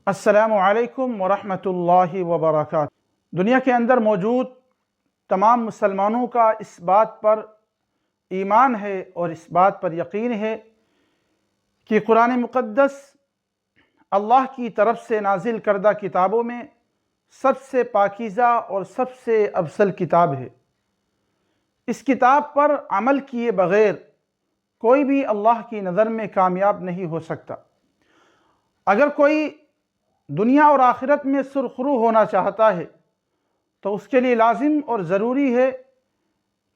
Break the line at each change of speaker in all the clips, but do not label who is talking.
السلام علیکم ورحمۃ اللہ وبرکاتہ۔ دنیا کے اندر موجود تمام مسلمانوں کا اس بات پر ایمان ہے اور اس بات پر یقین ہے کہ قرآن مقدس اللہ کی طرف سے نازل کردہ کتابوں میں سب سے پاکیزہ اور سب سے افضل کتاب ہے۔ اس کتاب پر عمل کیے بغیر کوئی بھی اللہ کی نظر میں کامیاب نہیں ہو سکتا۔ اگر کوئی دنیا اور آخرت میں سرخرو ہونا چاہتا ہے تو اس کے لیے لازم اور ضروری ہے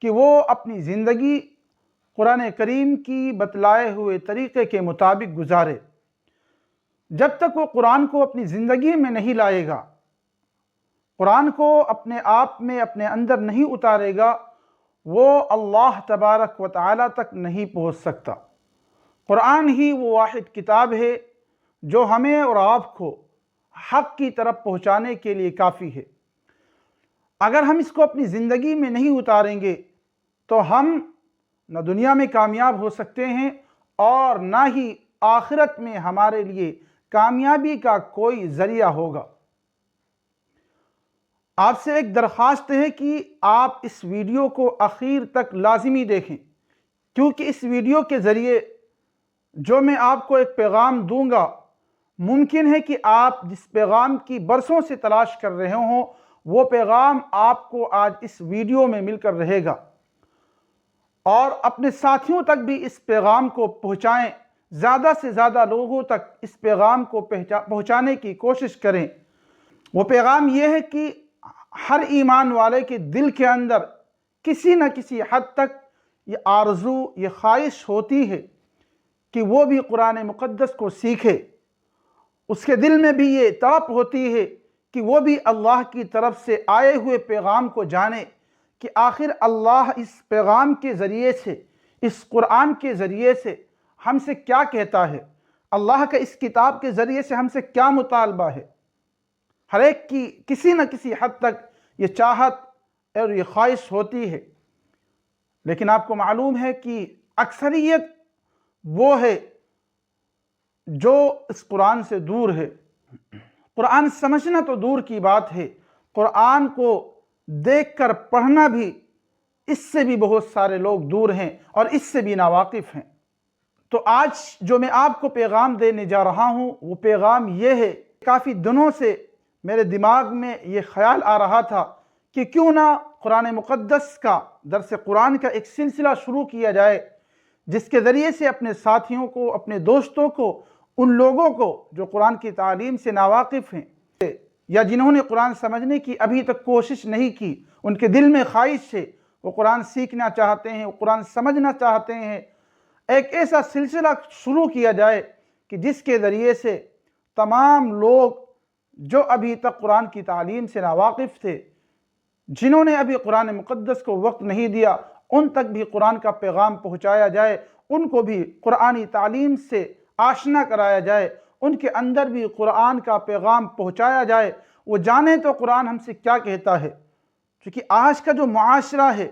کہ وہ اپنی زندگی قرآن کریم کی بتلائے ہوئے طریقے کے مطابق گزارے۔ جب تک وہ قرآن کو اپنی زندگی میں نہیں لائے گا، قرآن کو اپنے آپ میں اپنے اندر نہیں اتارے گا، وہ اللہ تبارک و تعالیٰ تک نہیں پہنچ سکتا۔ قرآن ہی وہ واحد کتاب ہے جو ہمیں اور آپ کو حق کی طرف پہنچانے کے لیے کافی ہے۔ اگر ہم اس کو اپنی زندگی میں نہیں اتاریں گے تو ہم نہ دنیا میں کامیاب ہو سکتے ہیں اور نہ ہی آخرت میں ہمارے لیے کامیابی کا کوئی ذریعہ ہوگا۔ آپ سے ایک درخواست ہے کہ آپ اس ویڈیو کو آخر تک لازمی دیکھیں، کیونکہ اس ویڈیو کے ذریعے جو میں آپ کو ایک پیغام دوں گا، ممکن ہے کہ آپ جس پیغام کی برسوں سے تلاش کر رہے ہوں، وہ پیغام آپ کو آج اس ویڈیو میں مل کر رہے گا۔ اور اپنے ساتھیوں تک بھی اس پیغام کو پہنچائیں، زیادہ سے زیادہ لوگوں تک اس پیغام کو پہنچانے کی کوشش کریں۔ وہ پیغام یہ ہے کہ ہر ایمان والے کے دل کے اندر کسی نہ کسی حد تک یہ آرزو، یہ خواہش ہوتی ہے کہ وہ بھی قرآن مقدس کو سیکھے۔ اس کے دل میں بھی یہ تڑپ ہوتی ہے کہ وہ بھی اللہ کی طرف سے آئے ہوئے پیغام کو جانے کہ آخر اللہ اس پیغام کے ذریعے سے، اس قرآن کے ذریعے سے ہم سے کیا کہتا ہے، اللہ کا اس کتاب کے ذریعے سے ہم سے کیا مطالبہ ہے۔ ہر ایک کی کسی نہ کسی حد تک یہ چاہت اور یہ خواہش ہوتی ہے، لیکن آپ کو معلوم ہے کہ اکثریت وہ ہے جو اس قرآن سے دور ہے۔ قرآن سمجھنا تو دور کی بات ہے، قرآن کو دیکھ کر پڑھنا بھی، اس سے بھی بہت سارے لوگ دور ہیں اور اس سے بھی ناواقف ہیں۔ تو آج جو میں آپ کو پیغام دینے جا رہا ہوں، وہ پیغام یہ ہے۔ کافی دنوں سے میرے دماغ میں یہ خیال آ رہا تھا کہ کیوں نہ قرآن مقدس کا درس قرآن کا ایک سلسلہ شروع کیا جائے، جس کے ذریعے سے اپنے ساتھیوں کو، اپنے دوستوں کو، ان لوگوں کو جو قرآن کی تعلیم سے ناواقف ہیں یا جنہوں نے قرآن سمجھنے کی ابھی تک کوشش نہیں کی، ان کے دل میں خواہش ہے، وہ قرآن سیکھنا چاہتے ہیں، وہ قرآن سمجھنا چاہتے ہیں، ایک ایسا سلسلہ شروع کیا جائے کہ جس کے ذریعے سے تمام لوگ جو ابھی تک قرآن کی تعلیم سے ناواقف تھے، جنہوں نے ابھی قرآن مقدس کو وقت نہیں دیا، ان تک بھی قرآن کا پیغام پہنچایا جائے، ان کو بھی قرآنی تعلیم سے آشنا کرایا جائے، ان کے اندر بھی قرآن کا پیغام پہنچایا جائے، وہ جانیں تو قرآن ہم سے کیا کہتا ہے۔ کیونکہ آج کا جو معاشرہ ہے،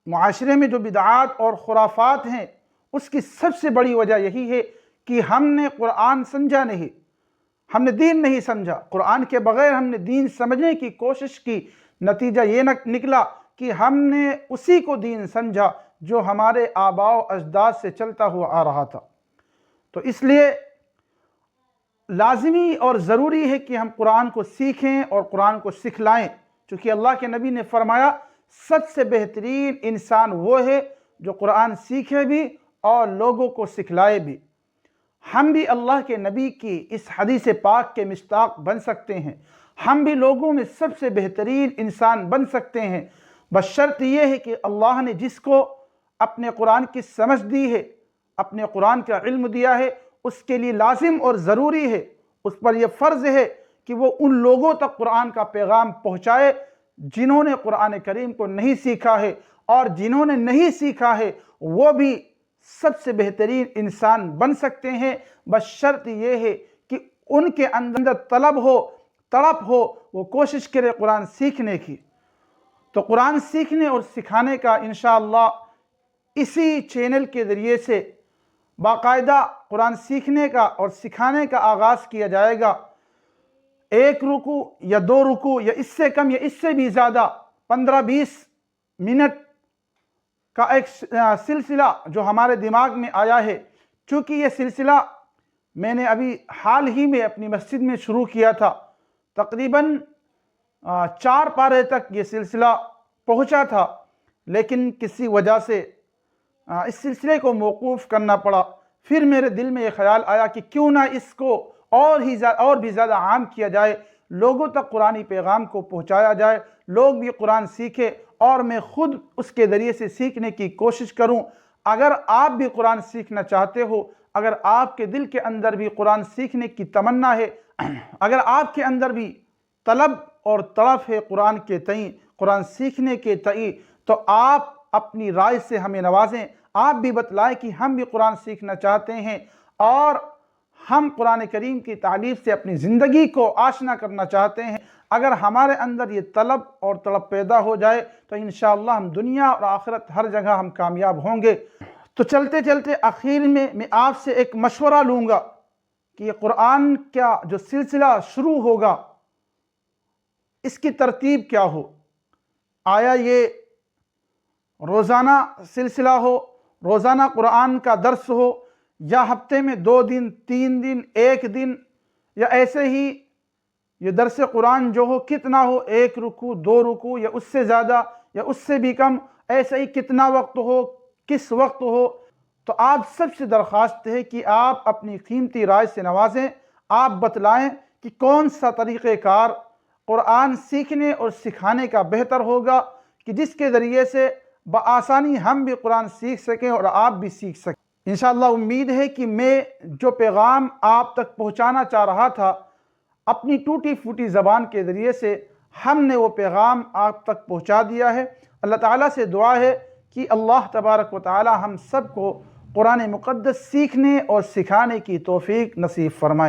معاشرے میں جو بدعات اور خرافات ہیں، اس کی سب سے بڑی وجہ یہی ہے کہ ہم نے قرآن سمجھا نہیں، ہم نے دین نہیں سمجھا۔ قرآن کے بغیر ہم نے دین سمجھنے کی کوشش کی، نتیجہ یہ نکلا کہ ہم نے اسی کو دین سمجھا جو ہمارے آباء و اجداد سے چلتا ہوا آ رہا تھا۔ تو اس لیے لازمی اور ضروری ہے کہ ہم قرآن کو سیکھیں اور قرآن کو سکھلائیں، چونکہ اللہ کے نبی نے فرمایا سب سے بہترین انسان وہ ہے جو قرآن سیکھے بھی اور لوگوں کو سکھلائے بھی۔ ہم بھی اللہ کے نبی کی اس حدیث پاک کے مشتاق بن سکتے ہیں، ہم بھی لوگوں میں سب سے بہترین انسان بن سکتے ہیں، بس شرط یہ ہے کہ اللہ نے جس کو اپنے قرآن کی سمجھ دی ہے، اپنے قرآن کا علم دیا ہے، اس کے لیے لازم اور ضروری ہے، اس پر یہ فرض ہے کہ وہ ان لوگوں تک قرآن کا پیغام پہنچائے جنہوں نے قرآن کریم کو نہیں سیکھا ہے، اور جنہوں نے نہیں سیکھا ہے وہ بھی سب سے بہترین انسان بن سکتے ہیں، بس شرط یہ ہے کہ ان کے اندر طلب ہو، تڑپ ہو، وہ کوشش کرے قرآن سیکھنے کی۔ تو قرآن سیکھنے اور سکھانے کا انشاءاللہ اسی چینل کے ذریعے سے باقاعدہ قرآن سیکھنے کا اور سکھانے کا آغاز کیا جائے گا۔ ایک رکوع یا 2 رکوع یا اس سے کم یا اس سے بھی زیادہ 15-20 منٹ کا ایک سلسلہ جو ہمارے دماغ میں آیا ہے، چونکہ یہ سلسلہ میں نے ابھی حال ہی میں اپنی مسجد میں شروع کیا تھا، تقریباً 4 پارے تک یہ سلسلہ پہنچا تھا، لیکن کسی وجہ سے اس سلسلے کو موقوف کرنا پڑا۔ پھر میرے دل میں یہ خیال آیا کہ کیوں نہ اس کو اور بھی زیادہ عام کیا جائے، لوگوں تک قرآنی پیغام کو پہنچایا جائے، لوگ بھی قرآن سیکھیں اور میں خود اس کے ذریعے سے سیکھنے کی کوشش کروں۔ اگر آپ بھی قرآن سیکھنا چاہتے ہو، اگر آپ کے دل کے اندر بھی قرآن سیکھنے کی تمنا ہے، اگر آپ کے اندر بھی طلب اور طرف ہے قرآن کے تئیں، قرآن سیکھنے کے تئیں، تو آپ اپنی رائے سے ہمیں نوازیں، آپ بھی بتلائیں کہ ہم بھی قرآن سیکھنا چاہتے ہیں اور ہم قرآن کریم کی تعلیم سے اپنی زندگی کو آشنا کرنا چاہتے ہیں۔ اگر ہمارے اندر یہ طلب اور طلب پیدا ہو جائے تو انشاءاللہ ہم دنیا اور آخرت ہر جگہ ہم کامیاب ہوں گے۔ تو چلتے چلتے آخر میں آپ سے ایک مشورہ لوں گا کہ یہ قرآن کا جو سلسلہ شروع ہوگا اس کی ترتیب کیا ہو؟ آیا یہ روزانہ سلسلہ ہو، روزانہ قرآن کا درس ہو، یا ہفتے میں 2 دن 3 دن 1 دن، یا ایسے ہی یہ درس قرآن جو ہو کتنا ہو، 1 رکوع 2 رکوع یا اس سے زیادہ یا اس سے بھی کم، ایسے ہی کتنا وقت ہو، کس وقت ہو؟ تو آپ سب سے درخواست ہے کہ آپ اپنی قیمتی رائے سے نوازیں، آپ بتلائیں کہ کون سا طریقہ کار قرآن سیکھنے اور سکھانے کا بہتر ہوگا کہ جس کے ذریعے سے بآسانی ہم بھی قرآن سیکھ سکیں اور آپ بھی سیکھ سکیں۔ انشاءاللہ امید ہے کہ میں جو پیغام آپ تک پہنچانا چاہ رہا تھا اپنی ٹوٹی پھوٹی زبان کے ذریعے سے ہم نے وہ پیغام آپ تک پہنچا دیا ہے۔ اللہ تعالیٰ سے دعا ہے کہ اللہ تبارک و تعالی ہم سب کو قرآن مقدس سیکھنے اور سکھانے کی توفیق نصیب فرمائے۔